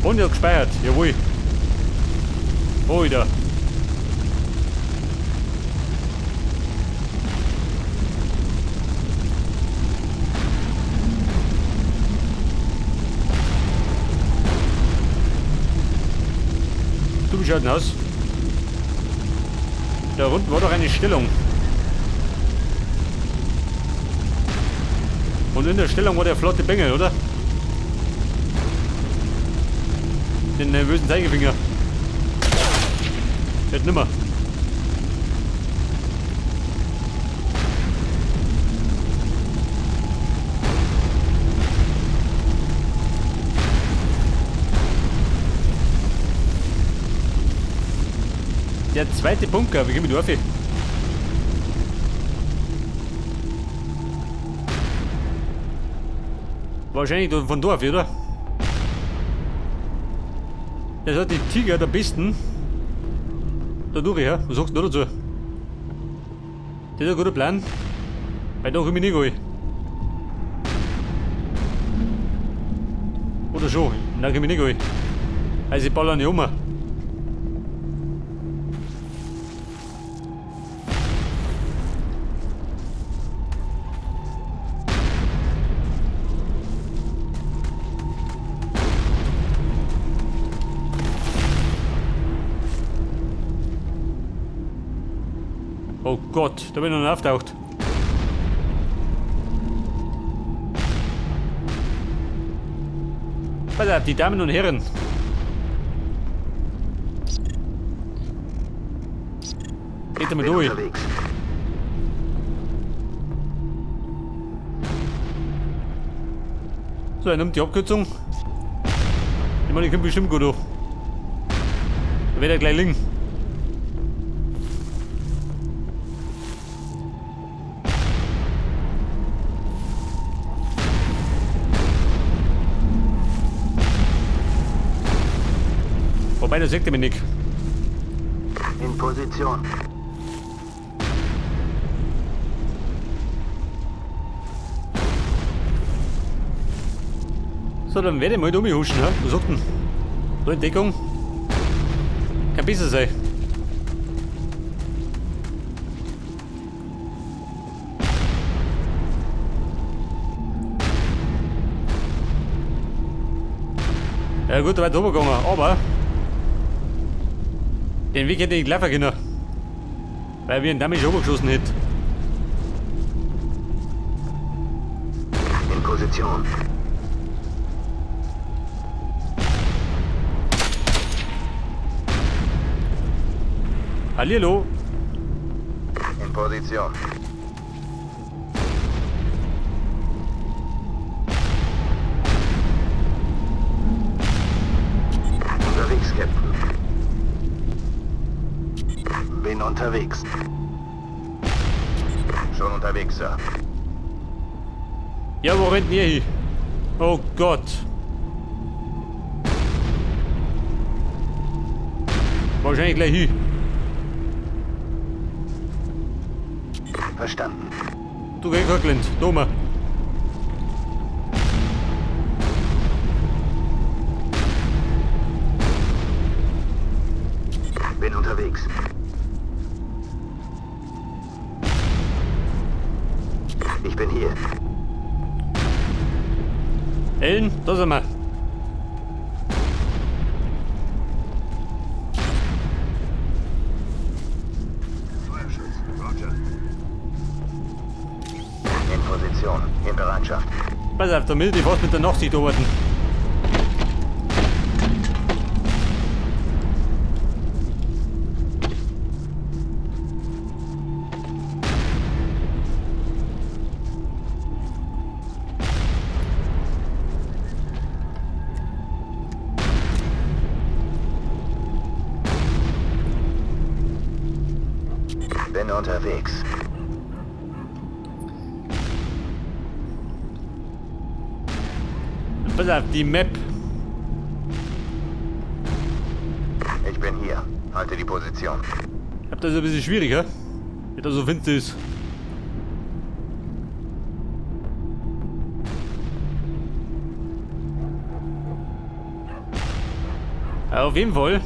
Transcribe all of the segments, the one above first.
Und ja gespeichert, jawohl. Alter. Du, wie schaut denn aus? Da unten war doch eine Stellung. Und in der Stellung war der flotte Bengel, oder? Den nervösen Zeigefinger. Jetzt nimmer. Der zweite Bunker, wie gehen wir durch? Wahrscheinlich von Dorf, oder? Das hat die Tiger der Besten. Da durch, ja? Was sagst du dazu? Das ist ein guter Plan. Weil da komme ich nicht rein. Oder schon? Nein, komme ich nicht rein. Also ich ballern nicht um. Oh Gott, da bin ich noch auftaucht. Pass auf, die Damen und Herren. Geht mal durch. So, er nimmt die Abkürzung. Ich meine, ich komme bestimmt gut durch. Da wird er gleich liegen. Wobei, das sagt er mir nicht. In Position. So, dann werde ich mal umhuschen, ha? Was sagt denn? So in Deckung. Kann besser sein. Ja gut, da weit runtergegangen, aber den Weg hätte ich nicht laufen können. Weil wir ihn damit schon geschossen hätten. In Position. Hallihallo. In Position. Unterwegs, Captain. Bin unterwegs. Schon unterwegs, Sir. Ja, wo rennt ihr hin? Oh Gott. Wahrscheinlich gleich hin. Verstanden. Du geh Kirkland, Doma. Bin unterwegs. Ich bin hier. Ellen, da sind wir. In Position. In Bereitschaft. Pass auf, damit ich fast mit der Nachtsicht arbeiten. Bin unterwegs. Pass auf, die Map. Ich bin hier. Halte die Position. Ich hab das ein bisschen schwieriger, wie das so finster ist. Auf jeden Fall.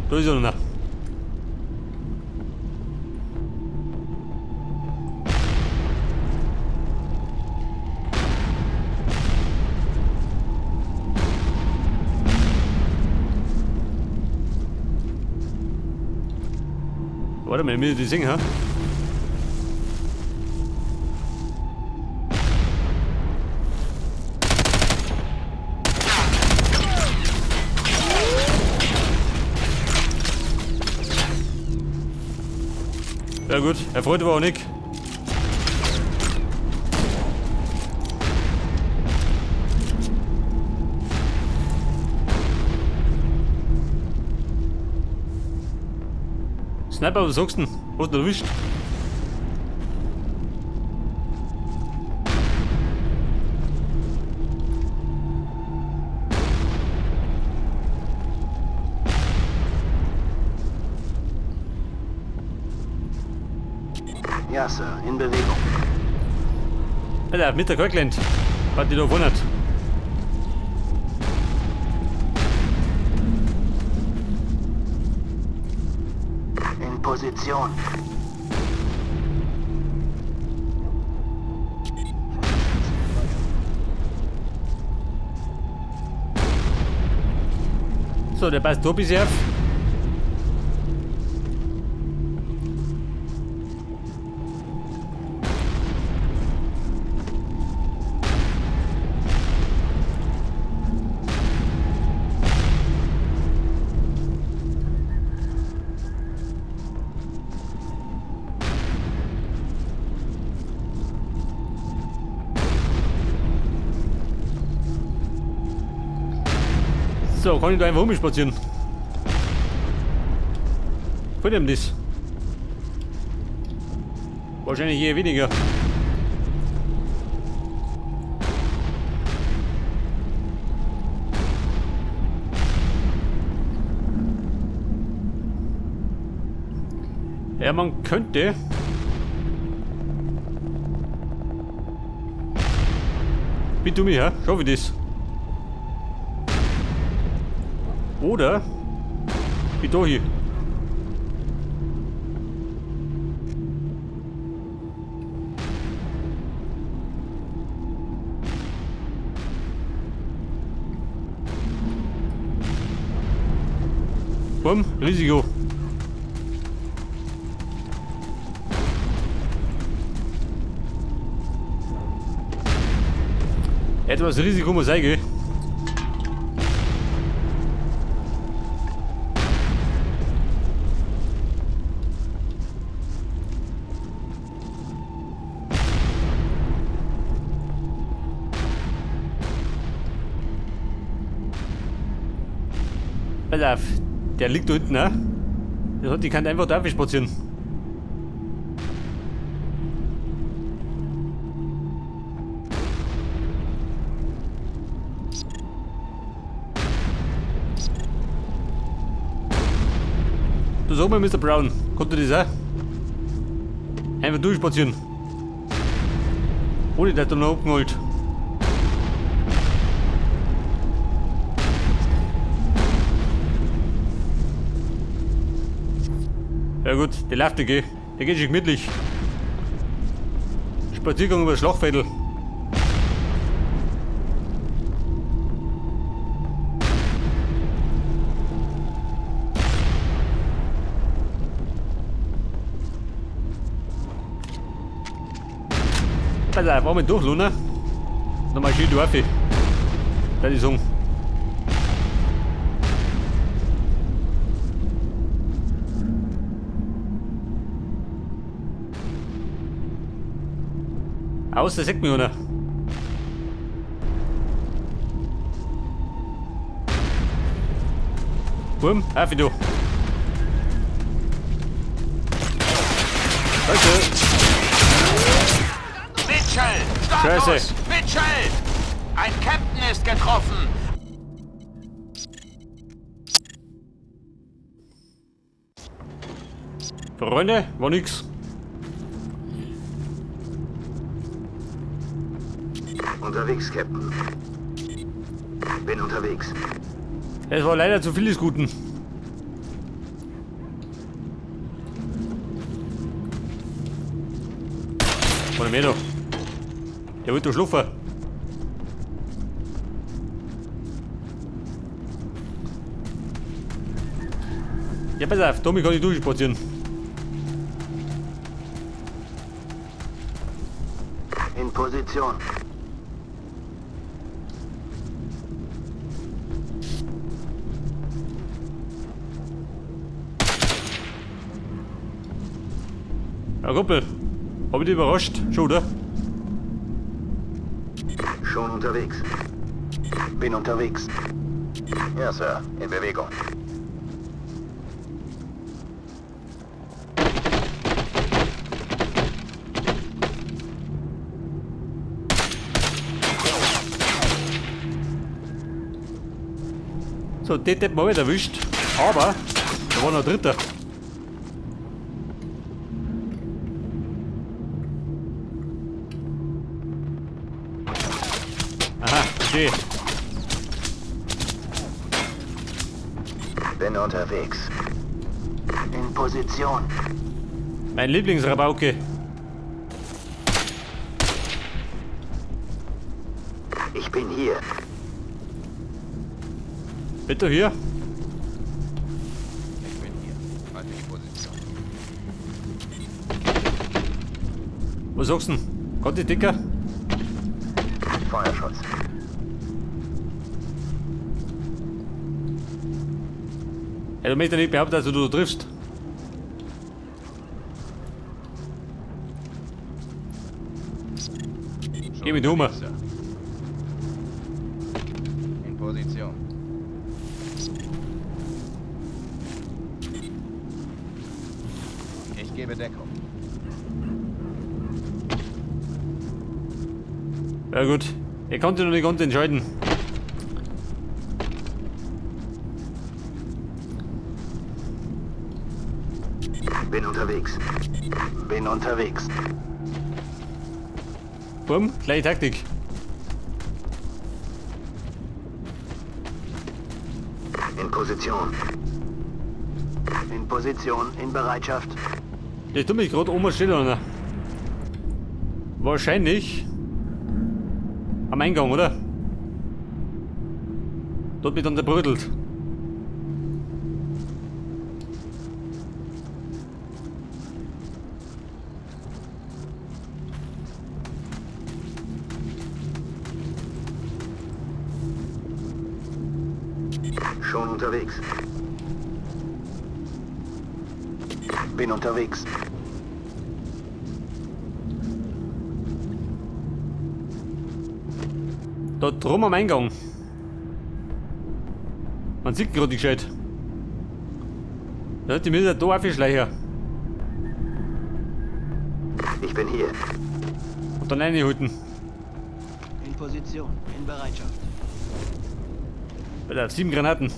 Da ist er noch. Warte mal, ich muss die singen, ha? Ja gut, erfreut war auch nicht. Sniper, was sagst du denn? Hast du ihn erwischt? Ja, Sir, in Bewegung. Alter, mit der Kirkland. Was die da wundert. In Position. So, der passt da bis auf. So, kann ich da einfach umspazieren? Von dem das? Wahrscheinlich eher weniger. Ja, man könnte. Bitte mich, ja? Schau wie das. Oder wie da hier. Bumm, Risiko. Etwas Risiko muss sein, gell? Pass auf, der liegt da unten, ne? Die kann einfach da spazieren. Du sag mal, Mr. Brown, konnte das auch? Einfach durchspazieren. Ohne dass du noch abgeholt. Ja gut, der läuft nicht, gell? Der geht schon gemütlich. Spaziergang über das Schlachtfeld. Pass auf, einmal durch, Luna. Nochmal schön durch. Das ist um. Aus, da sagt mir einer. Bumm, auf du. Danke. Mitchell! Scheiße. Status! Mitchell! Ein Captain ist getroffen! Freunde, war nix. Unterwegs, Captain. Bin unterwegs. Es war leider zu viel des Guten. Von dem doch. Der wird doch schluffen. Ja, pass auf, Tommy kann ich durchspazieren. In Position. Ja, Kumpel. Hab ich dich überrascht? Schon, oder? Schon unterwegs. Bin unterwegs. Ja, Sir. In Bewegung. So, den hätten wir wieder erwischt. Aber, da war noch ein dritter. Aha, okay. Bin unterwegs. In Position. Mein Lieblingsrabauke. Ich bin hier. Bitte hier. Ich bin hier. Halte die Position. Was sagst du denn? Kommt die Dicker? Feuerschutz. Ja, du möchtest ja nicht behaupten, dass du da triffst. Geh mit Hummer. In Position. Ich gebe Deckung. Ja gut, ich konnte noch nicht ganz entscheiden. Bin unterwegs. Bin unterwegs. Bumm, gleiche Taktik. In Position. In Position. In Bereitschaft. Der tut mich gerade oben stehen, oder? Wahrscheinlich am Eingang, oder? Dort wird dann der brödelt. Schon unterwegs. Bin unterwegs. Dort drum am Eingang. Man sieht gerade nicht gescheit. Ja, die müssen da aufschleichen. Ich bin hier. Und dann reinhalten. In Position, in Bereitschaft. Bei der 7 Granaten.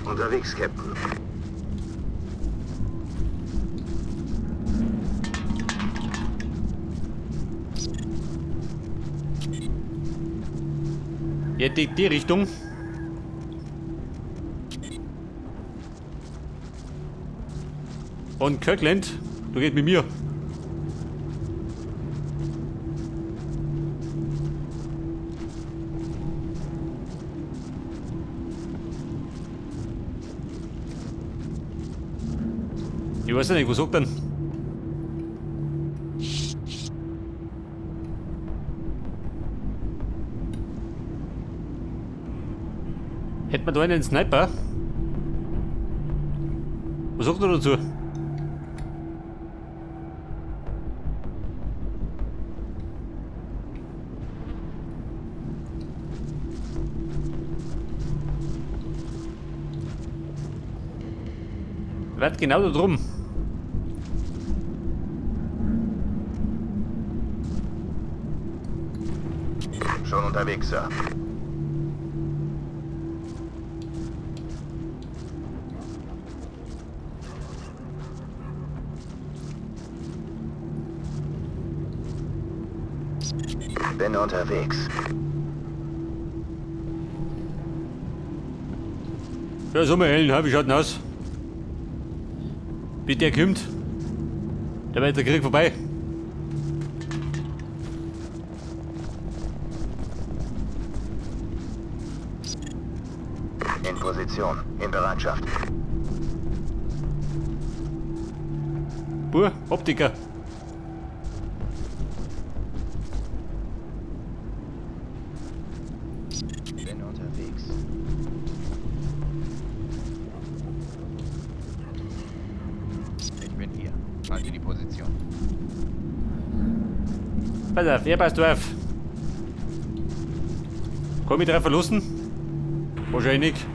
Unterwegs, Captain. Jetzt die Richtung. Und Kirkland, du gehst mit mir. Ich weiß ja nicht, was sagt denn? Hätten wir da einen Sniper? Was sagt er dazu? Wird genau da drum. Schon unterwegs, Sir. Bin unterwegs. Ja, so mal Ellen, wie schaut denn aus? Wie der kommt, da wird der Krieg vorbei. In Position. In Bereitschaft. Optiker. Bin unterwegs. Ich bin hier. Halte die Position. Pass auf, ihr passt auf. Komm ich drauf verlassen? Wahrscheinlich nicht.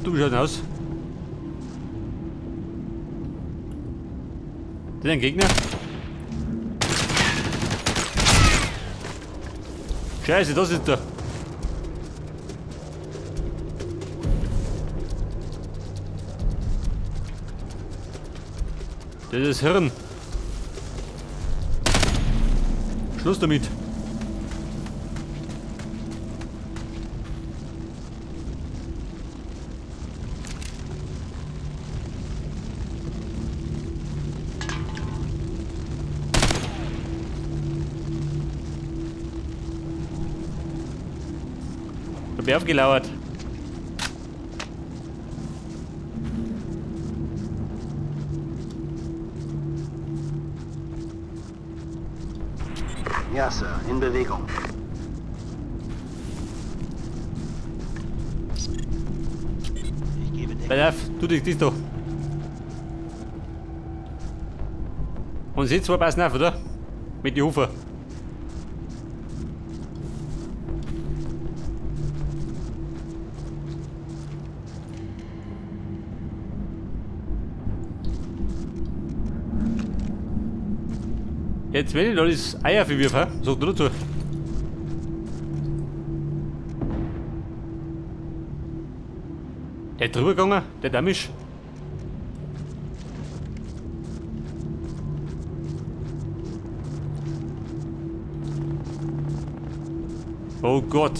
Du, wie schaut denn aus? Das ist ein Gegner? Scheiße, das ist der. Das ist das Hirn. Schluss damit. Ich hab aufgelauert. Ja, Sir. In Bewegung. Ich gebe Deckung. Pass auf, tu dich das doch. Und sie zwei passen auf, oder? Mit den Hufen. Jetzt wenn ich noch das Eier für wirf, sag du dazu. Der drüber gegangen, der Damisch. Oh Gott.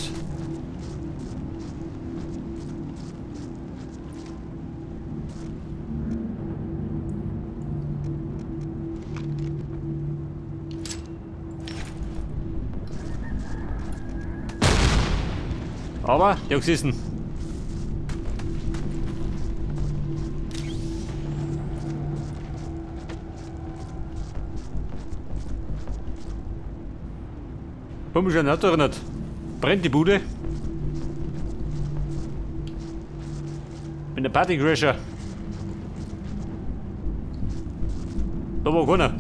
Aber, der hat gesessen. Komm, ich an Auto erinnert. Brennt die Bude. Mit der Partycrasher. Da war keiner.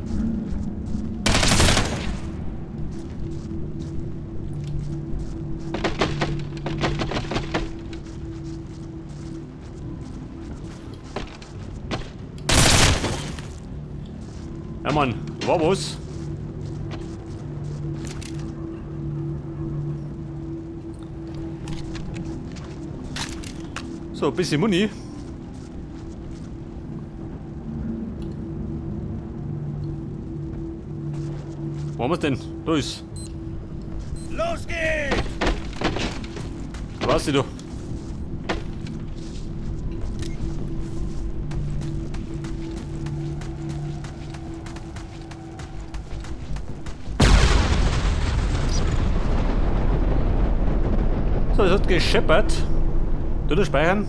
Ja Mann, war was? So, ein bisschen Muni. Wo haben wir's denn? Da ist. Los geht's! Was du? So, es hat gescheppert. Du das speichern?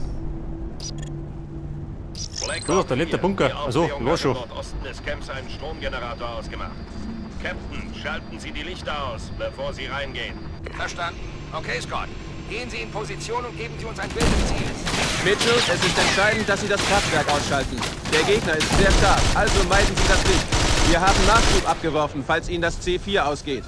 Du doch, der letzte Bunker. Also, los schon. Im Nordosten des Camps einen Stromgenerator ausgemacht. Captain, schalten Sie die Lichter aus, bevor Sie reingehen. Verstanden. Okay, Scott. Gehen Sie in Position und geben Sie uns ein Bild des Ziels. Mitchell, es ist entscheidend, dass Sie das Kraftwerk ausschalten. Der Gegner ist sehr stark, also meiden Sie das Licht. Wir haben Nachschub abgeworfen, falls Ihnen das C4 ausgeht.